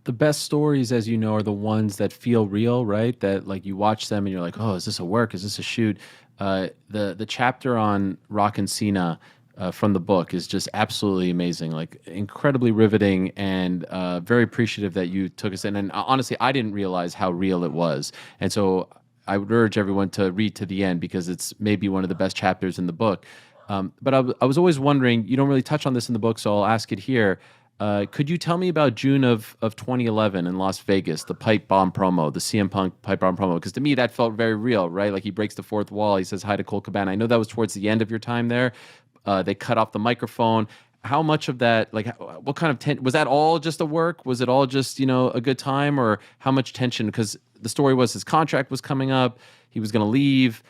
The best stories, as you know, are the ones that feel real, right? That like you watch them and you're like, oh, is this a work? Is this a shoot? The chapter on Rock and Cena from the book is just absolutely amazing, like incredibly riveting, and very appreciative that you took us in. And honestly, I didn't realize how real it was, and so I would urge everyone to read to the end because it's maybe one of the best chapters in the book. But I was always wondering, you don't really touch on this in the book, so I'll ask it here. Could you tell me about June of 2011 in Las Vegas, the pipe bomb promo, the CM Punk pipe bomb promo? Because to me, that felt very real, right? Like he breaks the fourth wall. He says hi to Cole Cabana. I know that was towards the end of your time there. They cut off the microphone. How much of that, like, what kind of was that all just a work? Was it all just, a good time, or how much tension? Because the story was his contract was coming up, he was going to leave.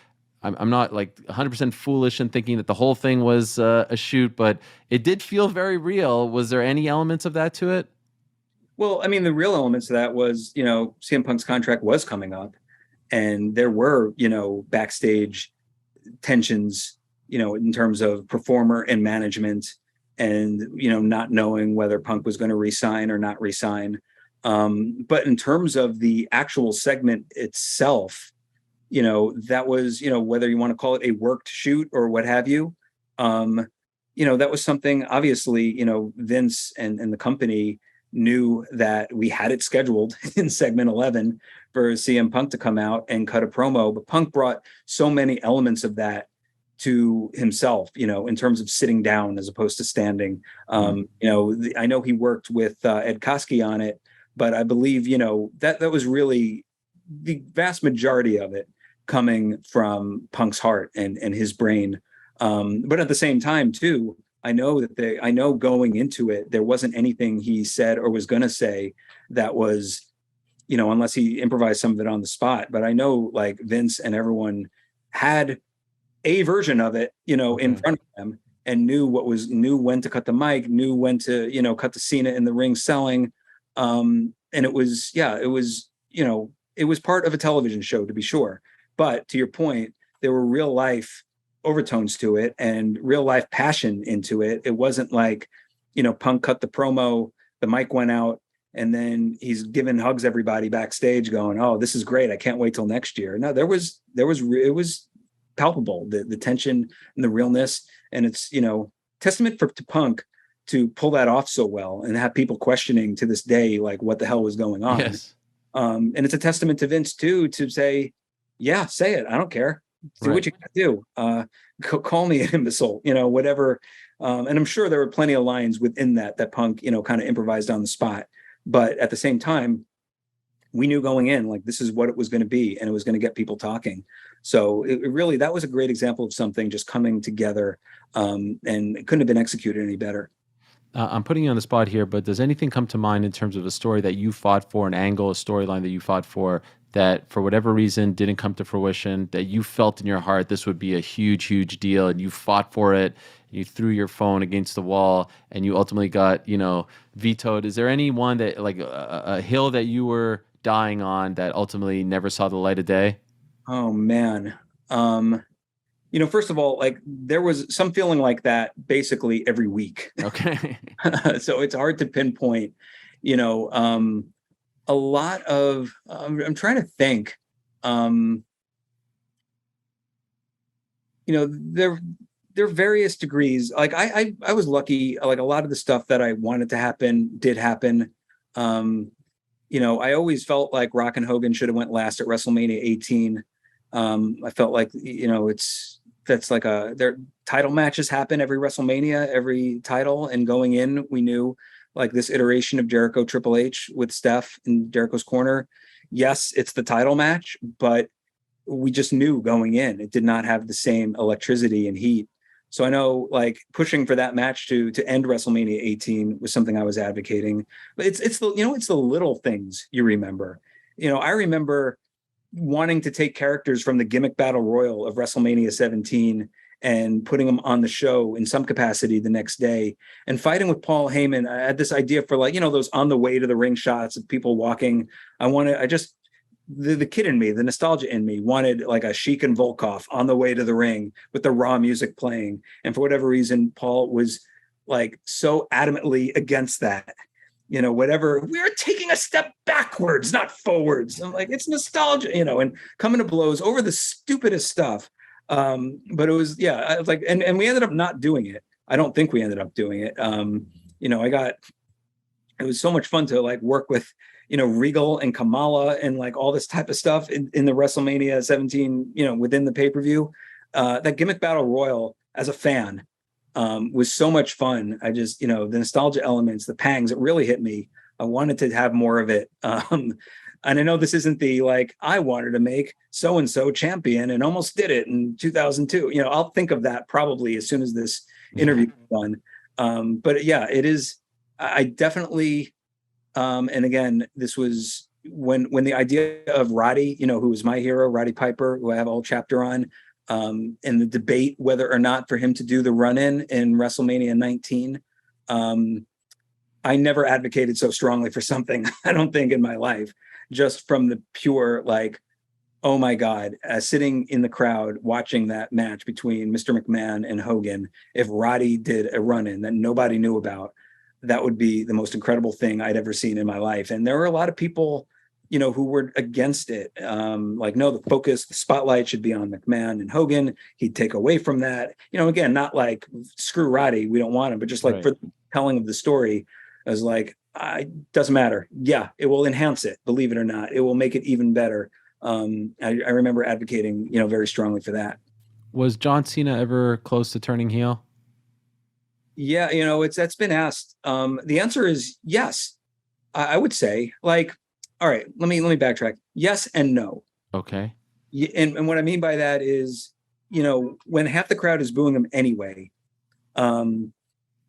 I'm not like 100% foolish in thinking that the whole thing was a shoot, but it did feel very real. Was there any elements of that to it? Well, I mean, the real elements of that was, CM Punk's contract was coming up, and there were, backstage tensions, in terms of performer and management, and not knowing whether Punk was going to resign or not resign. But in terms of the actual segment itself, that was, whether you want to call it a worked shoot or what have you, that was something obviously, Vince and the company knew that we had it scheduled in segment 11 for CM Punk to come out and cut a promo. But Punk brought so many elements of that to himself, in terms of sitting down as opposed to standing. I know he worked with Ed Koskey on it, but I believe, that was really the vast majority of it coming from Punk's heart and his brain. But at the same time, too, I know going into it, there wasn't anything he said or was going to say that was, unless he improvised some of it on the spot. But I know like Vince and everyone had a version of it, in front of them, and knew when to cut the mic, knew when to, cut the Cena in the ring selling. And it was, it was part of a television show, to be sure. But to your point, there were real life overtones to it and real life passion into it. It wasn't like, Punk cut the promo, the mic went out, and then he's giving hugs everybody backstage going, oh, this is great, I can't wait till next year. No, it was palpable, the tension and the realness. And it's, testament to Punk to pull that off so well and have people questioning to this day, like what the hell was going on. Yes. And it's a testament to Vince too, to say, yeah, say it, I don't care, do Right. what you gotta do. Call me an imbecile, whatever. And I'm sure there were plenty of lines within that Punk, kind of improvised on the spot. But at the same time, we knew going in, like, this is what it was going to be, and it was going to get people talking. So it really, that was a great example of something just coming together, and it couldn't have been executed any better. I'm putting you on the spot here, but does anything come to mind in terms of a story that you fought for, an angle, a storyline that you fought for that for whatever reason didn't come to fruition, that you felt in your heart this would be a huge, huge deal, and you fought for it, you threw your phone against the wall, and you ultimately got, vetoed? Is there any one that, like a hill that you were dying on that ultimately never saw the light of day? Oh man. First of all, like, there was some feeling like that basically every week. Okay. So it's hard to pinpoint, you know, a lot of, I'm trying to think, um, there are various degrees. Like I was lucky, like a lot of the stuff that I wanted to happen did happen. Um, I always felt like Rock and Hogan should have went last at WrestleMania 18. I felt like, that's like their title matches happen every WrestleMania, every title. And going in, we knew, like, this iteration of Jericho Triple H with Steph in Jericho's corner. Yes, it's the title match, but we just knew going in, it did not have the same electricity and heat. So I know, like, pushing for that match to end WrestleMania 18 was something I was advocating. But it's the little things you remember. I remember wanting to take characters from the gimmick battle royal of WrestleMania 17 and putting them on the show in some capacity the next day, and fighting with Paul Heyman. I had this idea for, like, those on the way to the ring shots of people walking. The kid in me, the nostalgia in me, wanted like a Sheik and Volkov on the way to the ring with the Raw music playing. And for whatever reason, Paul was, like, so adamantly against that. whatever. We're taking a step backwards, not forwards. I'm like, it's nostalgia, and coming to blows over the stupidest stuff. But it was, yeah, I was like, and we ended up not doing it. I don't think we ended up doing it. It was so much fun to like work with, Regal and Kamala and like all this type of stuff in the WrestleMania 17, within the pay-per-view. That gimmick battle royal as a fan was so much fun. I just, the nostalgia elements, the pangs, it really hit me. I wanted to have more of it. And I know this isn't the like, I wanted to make so-and-so champion and almost did it in 2002. I'll think of that probably as soon as this interview is done. But yeah, it is. I definitely, and again, this was when the idea of Roddy, who was my hero, Roddy Piper, who I have a whole chapter on, and the debate whether or not for him to do the run-in WrestleMania 19. I never advocated so strongly for something, I don't think, in my life, just from the pure, like, oh my God, sitting in the crowd watching that match between Mr. McMahon and Hogan, if Roddy did a run-in that nobody knew about, that would be the most incredible thing I'd ever seen in my life. And there were a lot of people, who were against it. Like, no, the spotlight should be on McMahon and Hogan. He'd take away from that. Again, not like screw Roddy, we don't want him, but just like, right, for the telling of the story, I was like, doesn't matter. Yeah, it will enhance it. Believe it or not, it will make it even better. I remember advocating, very strongly for that. Was John Cena ever close to turning heel? Yeah, that's been asked. The answer is yes. I would say, like, all right, let me backtrack. Yes and no. Okay. And what I mean by that is, when half the crowd is booing him anyway, and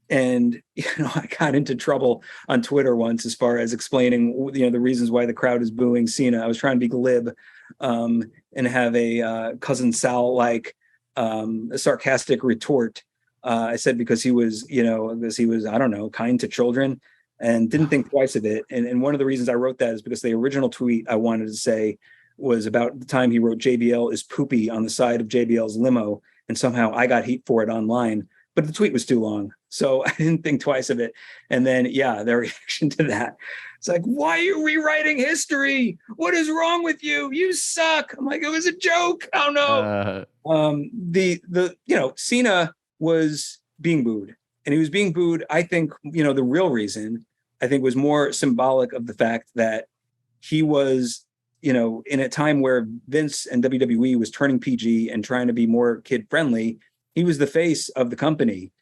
I got into trouble on Twitter once as far as explaining, the reasons why the crowd is booing Cena. I was trying to be glib, and have a cousin Sal like a sarcastic retort. I said because he was, I don't know, kind to children, and didn't think twice of it. And one of the reasons I wrote that is because the original tweet I wanted to say was about the time he wrote JBL is poopy on the side of JBL's limo. And somehow I got heat for it online, but the tweet was too long. So I didn't think twice of it. And then, yeah, their reaction to that, it's like, why are you rewriting history? What is wrong with you? You suck. I'm like, it was a joke. Oh no. Cena was being booed, and he was being booed. I think, the real reason I think was more symbolic of the fact that he was, in a time where Vince and WWE was turning PG and trying to be more kid friendly. He was the face of the company,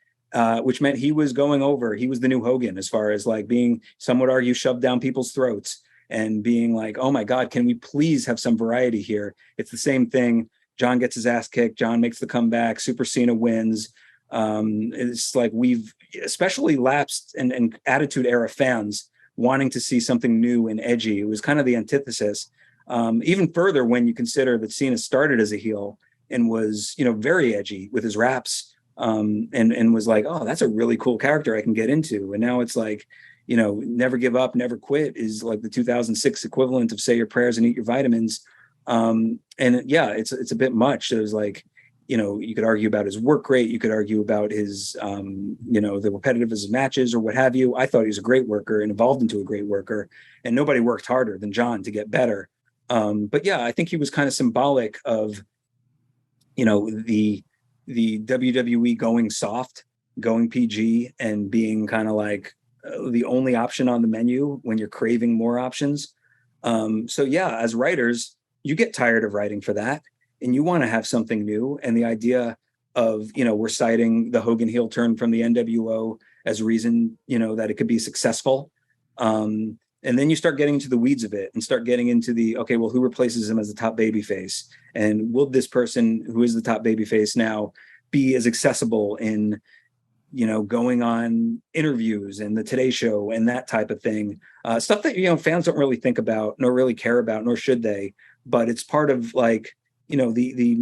which meant he was going over. He was the new Hogan as far as like being, some would argue, shoved down people's throats and being like, oh my God, can we please have some variety here? It's the same thing. John gets his ass kicked. John makes the comeback. Super Cena wins. It's like we've especially lapsed and Attitude Era fans wanting to see something new and edgy. It was kind of the antithesis. Even further when you consider that Cena started as a heel and was, very edgy with his raps, and was like, oh, that's a really cool character I can get into. And now it's like, never give up, never quit is like the 2006 equivalent of say your prayers and eat your vitamins. And yeah, it's a bit much. It was like, you could argue about his work rate. You could argue about his, the repetitive of his matches or what have you. I thought he was a great worker and evolved into a great worker, and nobody worked harder than John to get better. But yeah, I think he was kind of symbolic of, the WWE going soft, going PG, and being kind of like the only option on the menu when you're craving more options. So yeah, as writers, you get tired of writing for that, and you want to have something new. And the idea of, we're citing the Hogan heel turn from the NWO as reason, that it could be successful. And then you start getting into the weeds of it and start getting into the, okay, well, who replaces him as the top babyface? And will this person who is the top babyface now be as accessible in, going on interviews and the Today Show and that type of thing? Stuff that, fans don't really think about, nor really care about, nor should they. But it's part of like, the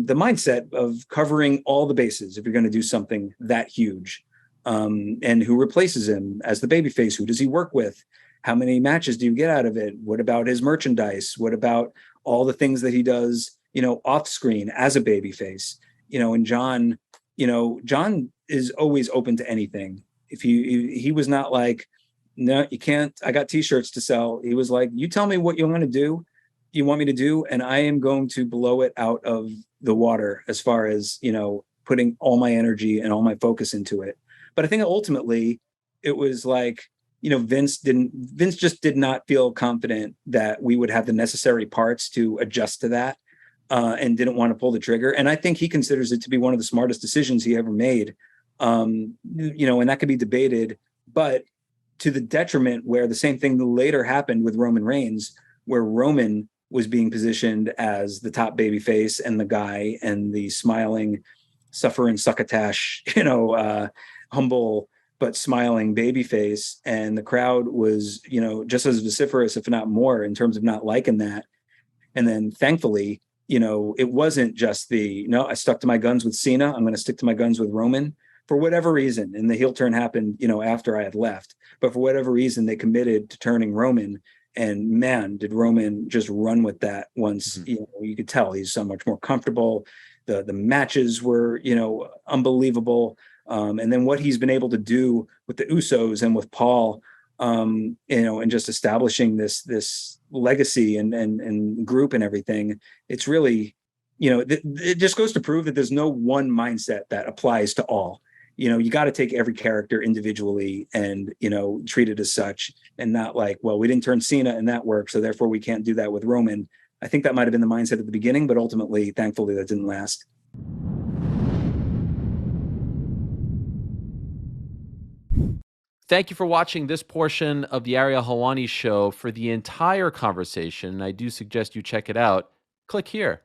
mindset of covering all the bases if you're going to do something that huge. And who replaces him as the babyface? Who does he work with? How many matches do you get out of it? What about his merchandise? What about all the things that he does, off screen as a babyface? And John, John is always open to anything. If he was not like, no, you can't. I got t-shirts to sell. He was like, you tell me what you want me to do, and I am going to blow it out of the water as far as, putting all my energy and all my focus into it. But I think ultimately it was like, Vince just did not feel confident that we would have the necessary parts to adjust to that, and didn't want to pull the trigger. And I think he considers it to be one of the smartest decisions he ever made. And that could be debated, but to the detriment where the same thing later happened with Roman Reigns, where Roman was being positioned as the top baby face and the guy and the smiling, suffering succotash, humble but smiling baby face. And the crowd was, just as vociferous, if not more, in terms of not liking that. And then thankfully, it wasn't just no, I stuck to my guns with Cena. I'm going to stick to my guns with Roman for whatever reason. And the heel turn happened, after I had left. But for whatever reason, they committed to turning Roman. And man, did Roman just run with that once, you could tell he's so much more comfortable. The matches were, unbelievable. And then what he's been able to do with the Usos and with Paul, and just establishing this legacy and group and everything. It's really, it just goes to prove that there's no one mindset that applies to all. You got to take every character individually and, treat it as such, and not like, well, we didn't turn Cena and that worked, so therefore we can't do that with Roman. I think that might have been the mindset at the beginning, but ultimately, thankfully, that didn't last. Thank you for watching this portion of the Ariel Helwani show. For the entire conversation, I do suggest you check it out. Click here.